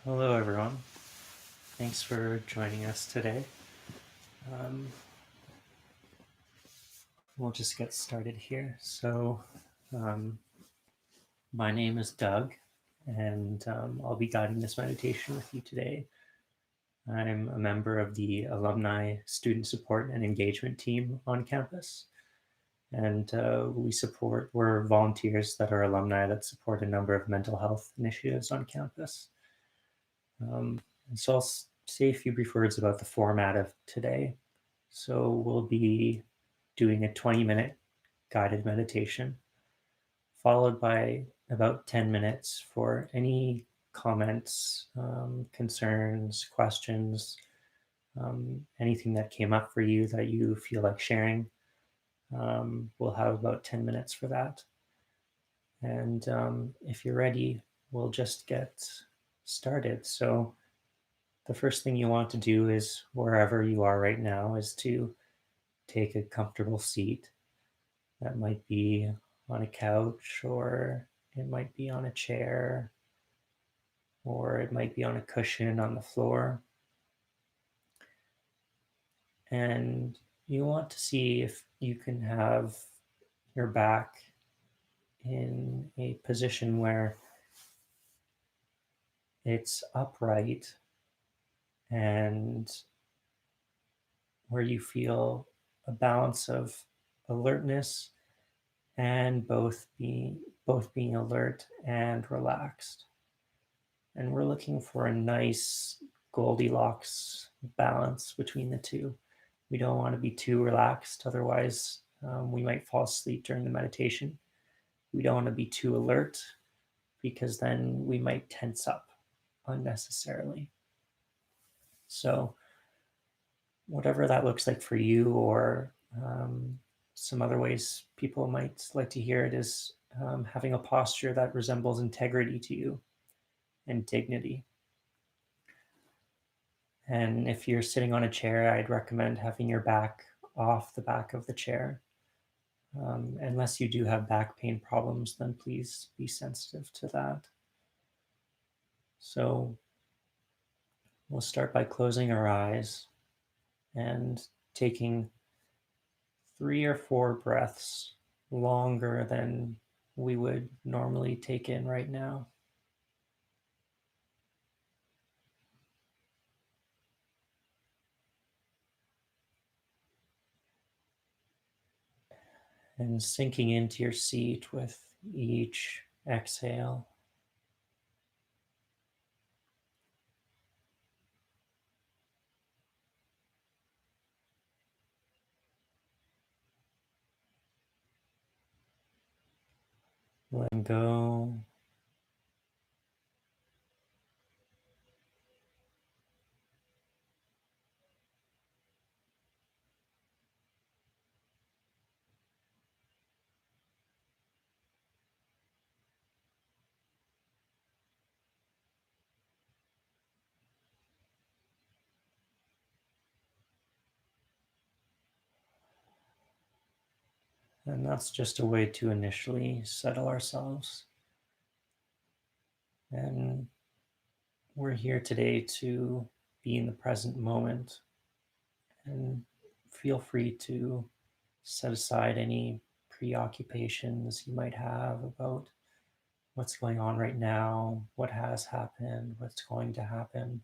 Hello, everyone. Thanks for joining us today. Um, we'll just get started here. Um, my name is Doug, and I'll be guiding this meditation with you today. I'm a member of the Alumni Student Support and Engagement team on campus, and we're volunteers that are alumni that support a number of mental health initiatives on campus. And so I'll say a few brief words about the format of today. So we'll be doing a 20-minute guided meditation, followed by about 10 minutes for any comments, concerns, questions, anything that came up for you that you feel like sharing. We'll have about 10 minutes for that. And if you're ready, we'll just get started. So the first thing you want to do is, wherever you are right now, is to take a comfortable seat. That might be on a couch, or it might be on a chair, or it might be on a cushion on the floor. And you want to see if you can have your back in a position where it's upright and where you feel a balance of alertness and both being alert and relaxed. And we're looking for a nice Goldilocks balance between the two. We don't want to be too relaxed, otherwise we might fall asleep during the meditation. We don't want to be too alert, because then we might tense up unnecessarily. So whatever that looks like for you, or some other ways people might like to hear it, is having a posture that resembles integrity to you and dignity. And if you're sitting on a chair, I'd recommend having your back off the back of the chair. Unless you do have back pain problems, then please be sensitive to that. So we'll start by closing our eyes and taking 3 or 4 breaths longer than we would normally take in right now. And sinking into your seat with each exhale. Letting go. And that's just a way to initially settle ourselves. And we're here today to be in the present moment, and feel free to set aside any preoccupations you might have about what's going on right now, what has happened, what's going to happen.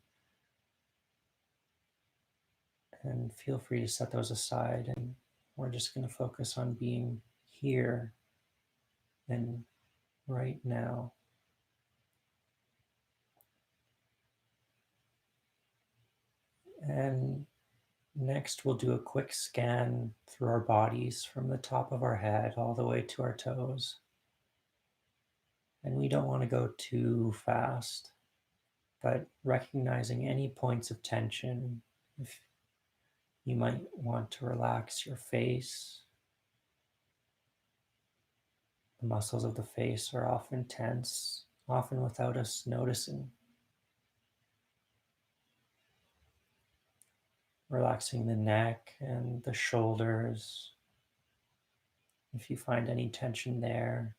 And feel free to set those aside, and we're just going to focus on being here and right now. And next, we'll do a quick scan through our bodies from the top of our head all the way to our toes. And we don't want to go too fast, but recognizing any points of tension. If you might want to relax your face, the muscles of the face are often tense, often without us noticing. Relaxing the neck and the shoulders, if you find any tension there.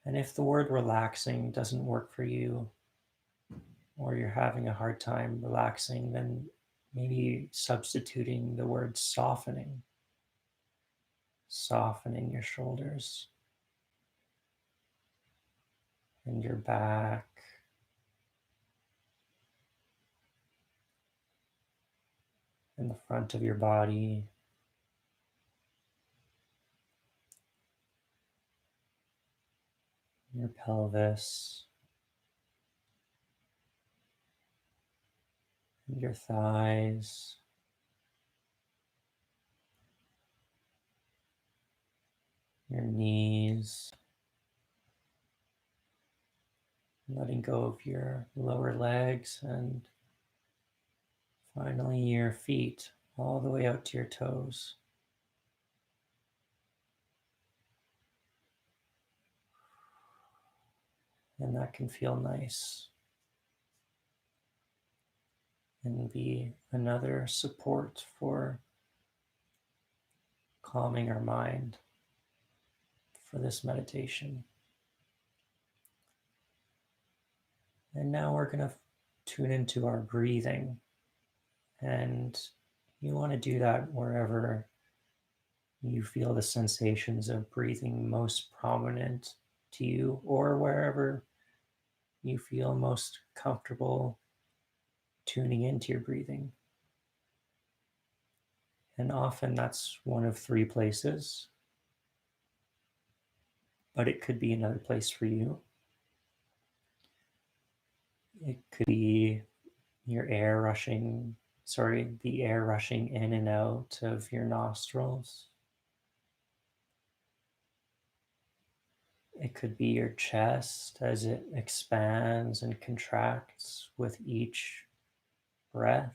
And if the word relaxing doesn't work for you, or you're having a hard time relaxing, then maybe substituting the word softening, softening your shoulders and your back, and the front of your body, your pelvis, and your thighs, your knees, letting go of your lower legs, and finally your feet all the way out to your toes. And that can feel nice and be another support for calming our mind for this meditation. And now we're going to tune into our breathing. And you want to do that wherever you feel the sensations of breathing most prominent to you, or wherever you feel most comfortable tuning into your breathing. And often that's one of three places, but it could be another place for you. It could be the air rushing in and out of your nostrils. It could be your chest as it expands and contracts with each breath.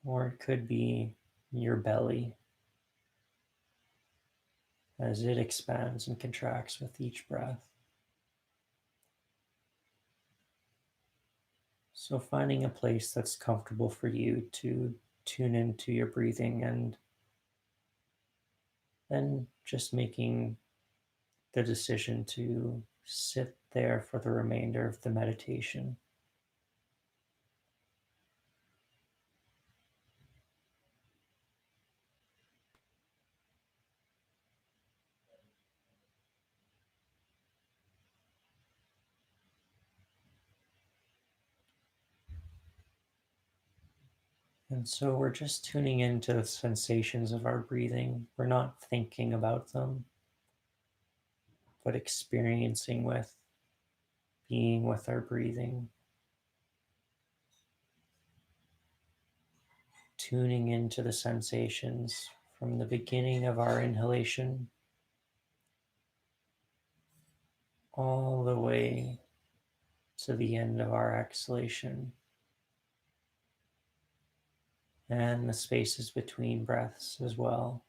Or it could be your belly as it expands and contracts with each breath. So finding a place that's comfortable for you to tune into your breathing, and then just making the decision to sit there for the remainder of the meditation. And so we're just tuning into the sensations of our breathing. We're not thinking about them, but experiencing with, being with our breathing. Tuning into the sensations from the beginning of our inhalation all the way to the end of our exhalation, and the spaces between breaths as well.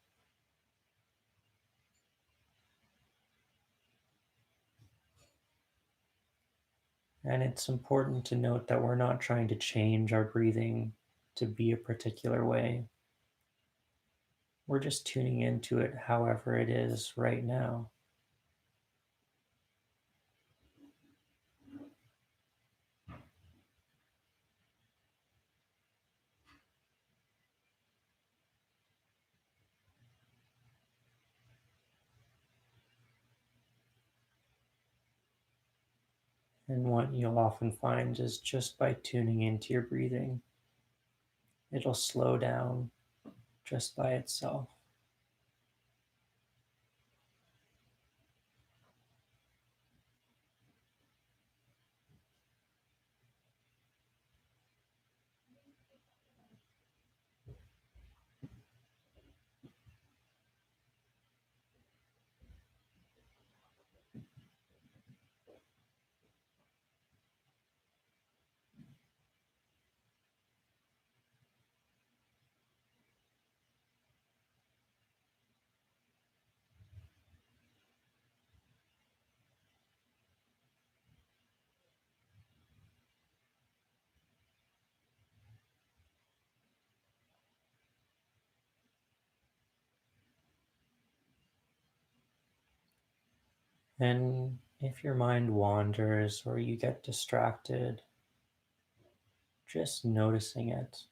And it's important to note that we're not trying to change our breathing to be a particular way. We're just tuning into it however it is right now. And what you'll often find is just by tuning into your breathing, it'll slow down just by itself. And if your mind wanders or you get distracted, just noticing it.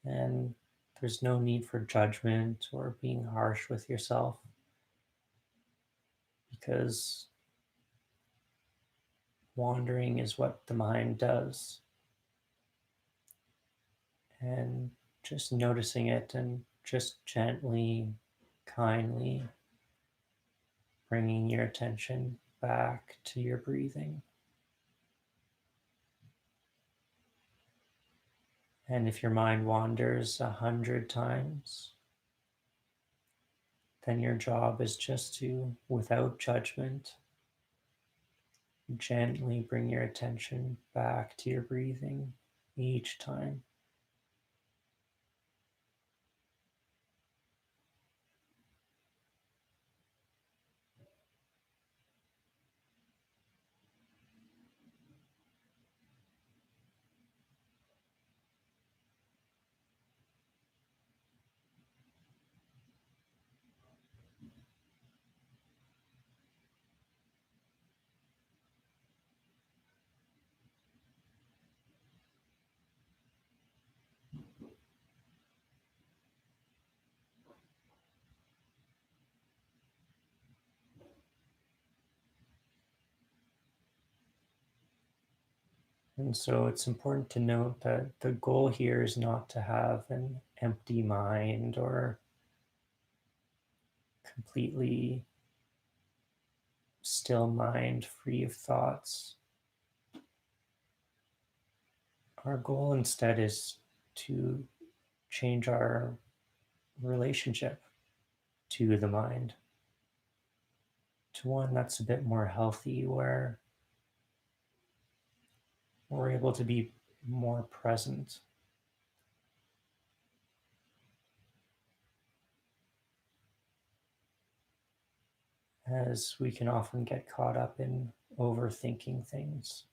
And there's no need for judgment or being harsh with yourself because wandering is what the mind does. And just noticing it and just gently, kindly bringing your attention back to your breathing. And if your mind wanders 100 times, then your job is just to, without judgment, gently bring your attention back to your breathing each time. And so it's important to note that the goal here is not to have an empty mind or completely still mind, free of thoughts. Our goal instead is to change our relationship to the mind to one that's a bit more healthy, where we're able to be more present, as we can often get caught up in overthinking things.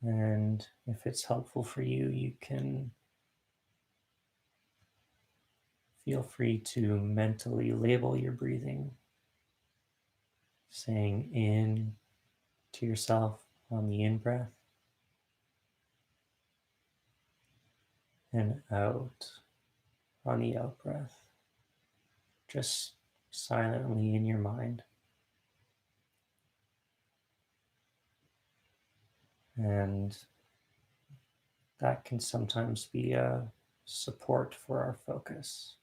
And if it's helpful for you, you can feel free to mentally label your breathing, saying in to yourself on the in breath and out on the out breath, just silently in your mind. And that can sometimes be a support for our focus.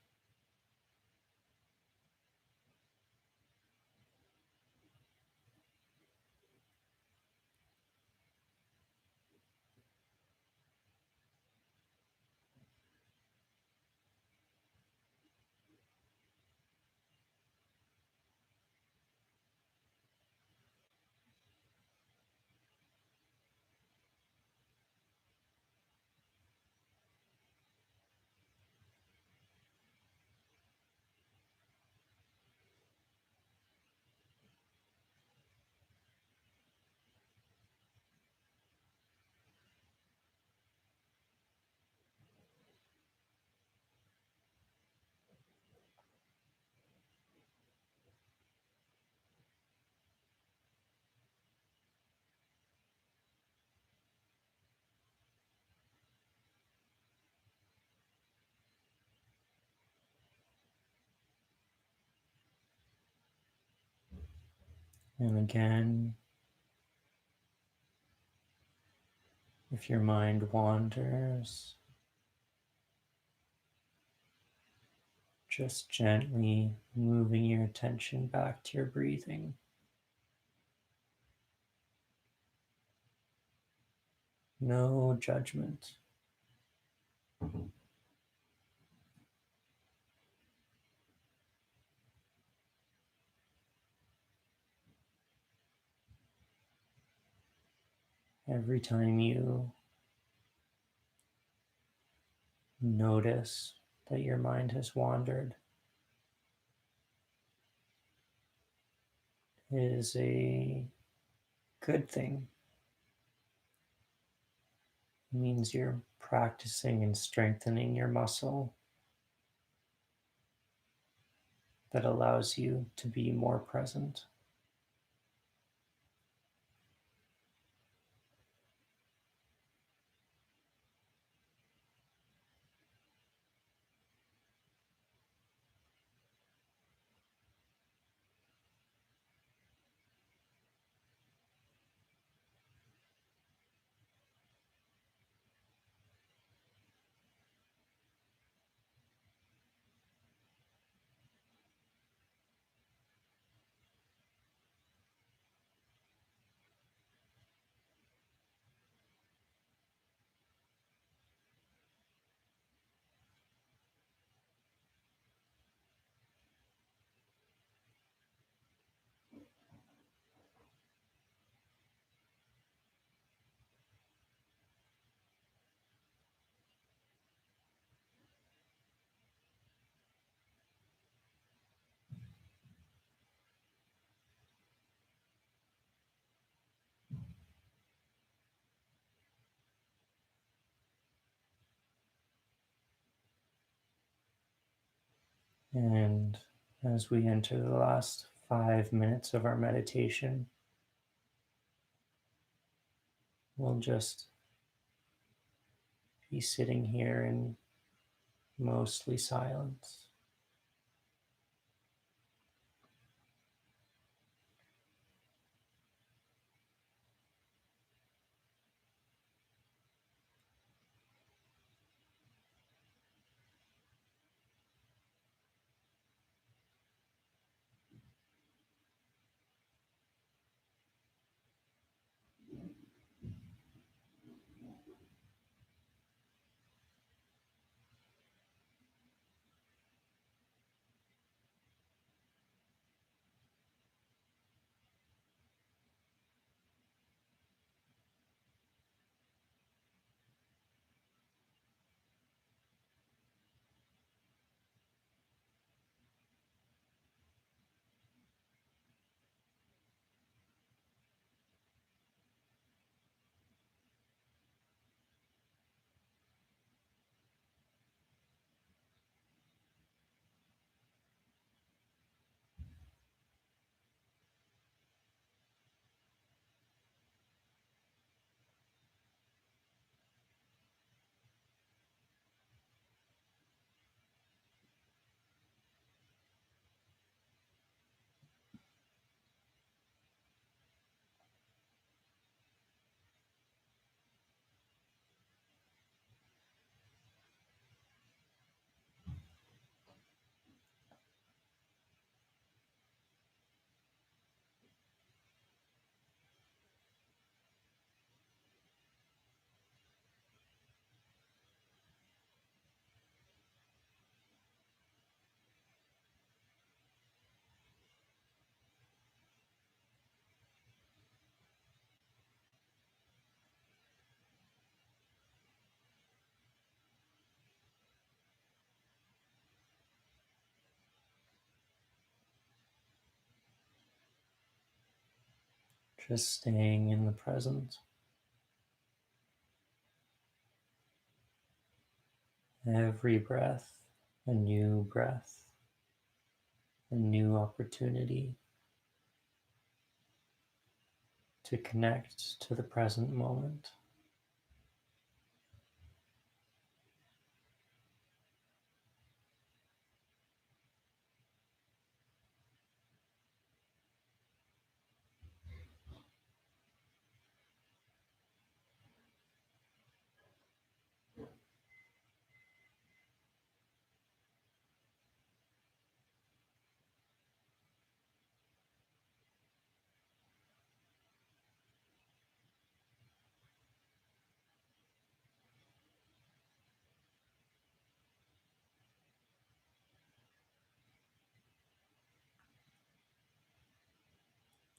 And again, if your mind wanders, just gently moving your attention back to your breathing. No judgment. Every time you notice that your mind has wandered, it is a good thing. It means you're practicing and strengthening your muscle that allows you to be more present. And as we enter the last 5 minutes of our meditation, we'll just be sitting here in mostly silence. Just staying in the present. Every breath, a new breath, a new opportunity to connect to the present moment.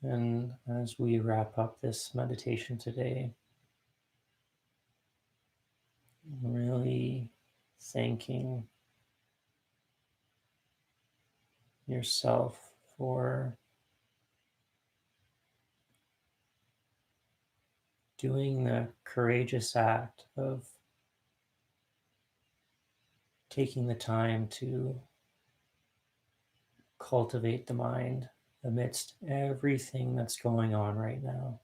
And as we wrap up this meditation today, really thanking yourself for doing the courageous act of taking the time to cultivate the mind amidst everything that's going on right now.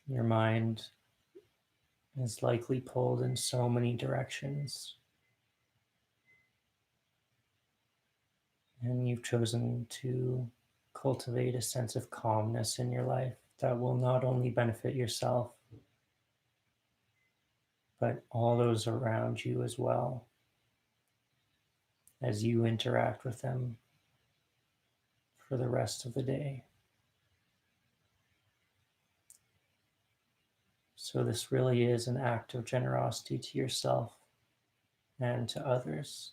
Your mind is likely pulled in so many directions, and you've chosen to cultivate a sense of calmness in your life that will not only benefit yourself, but all those around you as well as you interact with them for the rest of the day. So, this really is an act of generosity to yourself and to others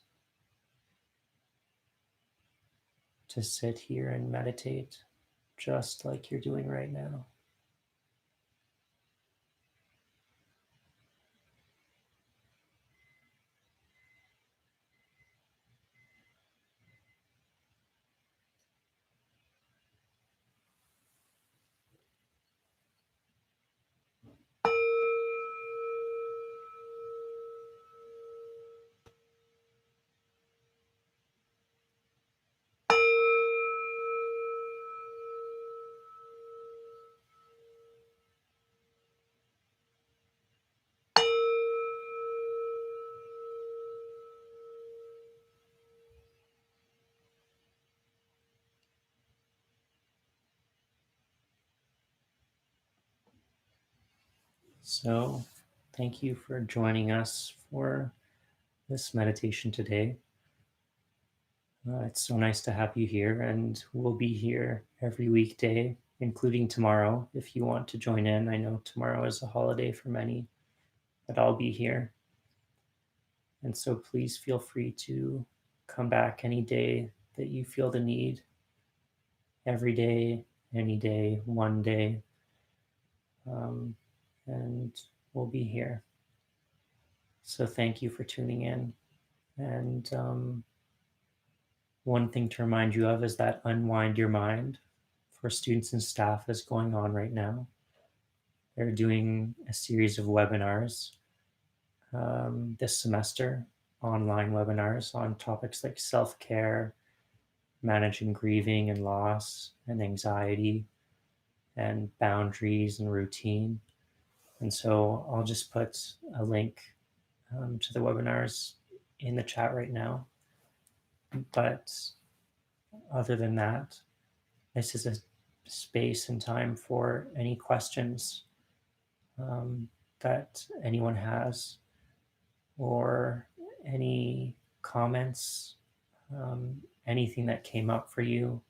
to sit here and meditate just like you're doing right now. So, thank you for joining us for this meditation today. It's so nice to have you here, and we'll be here every weekday, including tomorrow, if you want to join in. I know tomorrow is a holiday for many, but I'll be here. And so please feel free to come back any day that you feel the need, every day, any day, one day, um, and we'll be here. So thank you for tuning in. And one thing to remind you of is that Unwind Your Mind for students and staff is going on right now. They're doing a series of webinars this semester, online webinars on topics like self care, managing grieving and loss and anxiety, and boundaries and routine. And so I'll just put a link to the webinars in the chat right now. But other than that, this is a space and time for any questions that anyone has, or any comments, anything that came up for you,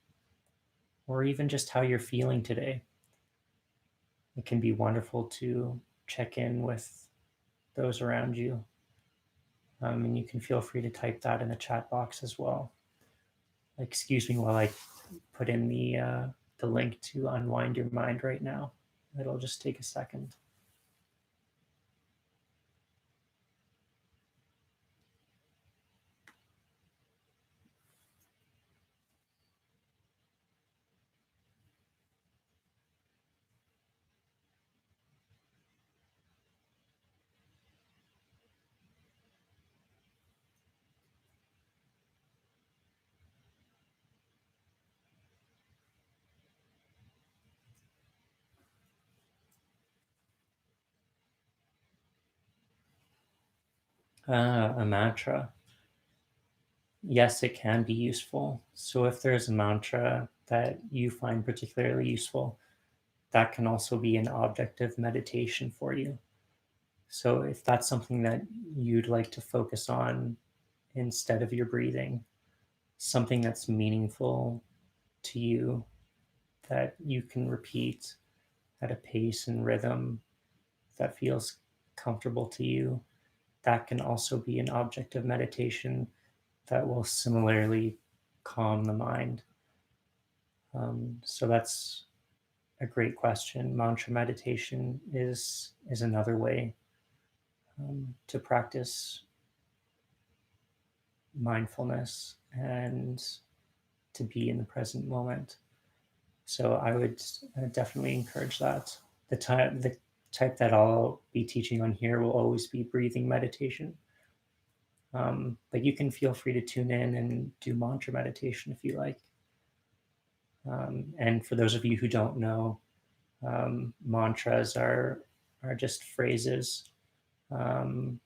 or even just how you're feeling today. It can be wonderful to check in with those around you. And you can feel free to type that in the chat box as well. Excuse me while I put in the link to Unwind Your Mind right now. It'll just take a second. A mantra. Yes, it can be useful. So if there's a mantra that you find particularly useful, that can also be an object of meditation for you. So if that's something that you'd like to focus on instead of your breathing, something that's meaningful to you that you can repeat at a pace and rhythm that feels comfortable to you, that can also be an object of meditation that will similarly calm the mind. So that's a great question. Mantra meditation is another way to practice mindfulness and to be in the present moment. So I would definitely encourage that. The type that I'll be teaching on here will always be breathing meditation. But you can feel free to tune in and do mantra meditation if you like. And for those of you who don't know, mantras are just phrases, um,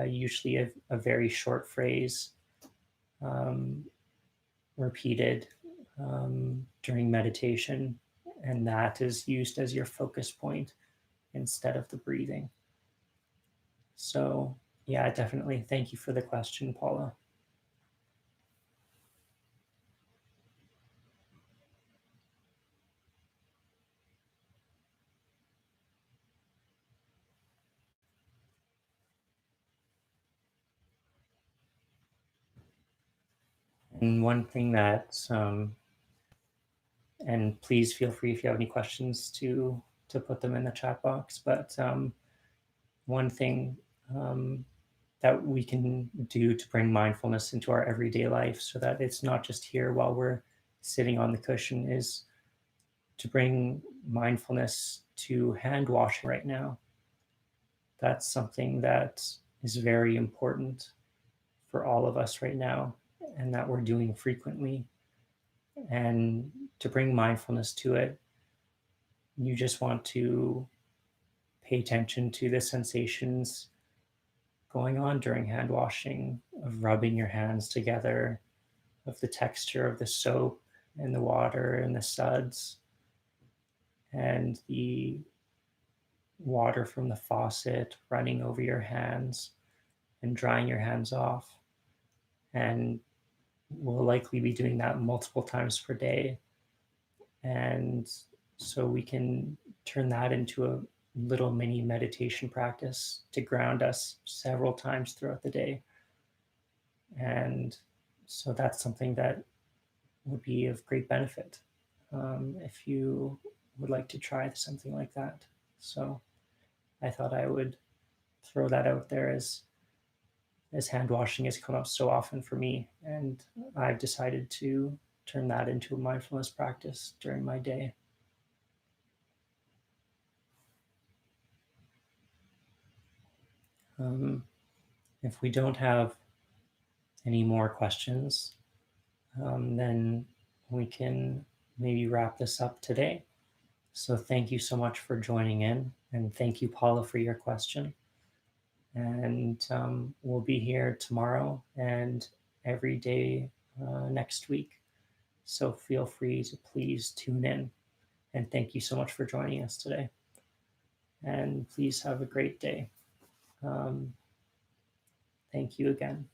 usually a very short phrase um, repeated during meditation, and that is used as your focus point instead of the breathing. So, yeah, definitely. Thank you for the question, Paula. And one thing that, and please feel free if you have any questions to put them in the chat box. But one thing that we can do to bring mindfulness into our everyday life, so that it's not just here while we're sitting on the cushion, is to bring mindfulness to hand washing right now. That's something that is very important for all of us right now and that we're doing frequently. And to bring mindfulness to it, you just want to pay attention to the sensations going on during hand washing, of rubbing your hands together, of the texture of the soap and the water and the suds, and the water from the faucet running over your hands and drying your hands off. And we'll likely be doing that multiple times per day. And so we can turn that into a little mini meditation practice to ground us several times throughout the day. And so that's something that would be of great benefit if you would like to try something like that. So I thought I would throw that out there as hand washing has come up so often for me, and I've decided to turn that into a mindfulness practice during my day. Um, if we don't have any more questions, then we can maybe wrap this up today. So thank you so much for joining in, and thank you, Paula, for your question. And we'll be here tomorrow and every day next week. So feel free to please tune in. And thank you so much for joining us today. And please have a great day. Um, thank you again.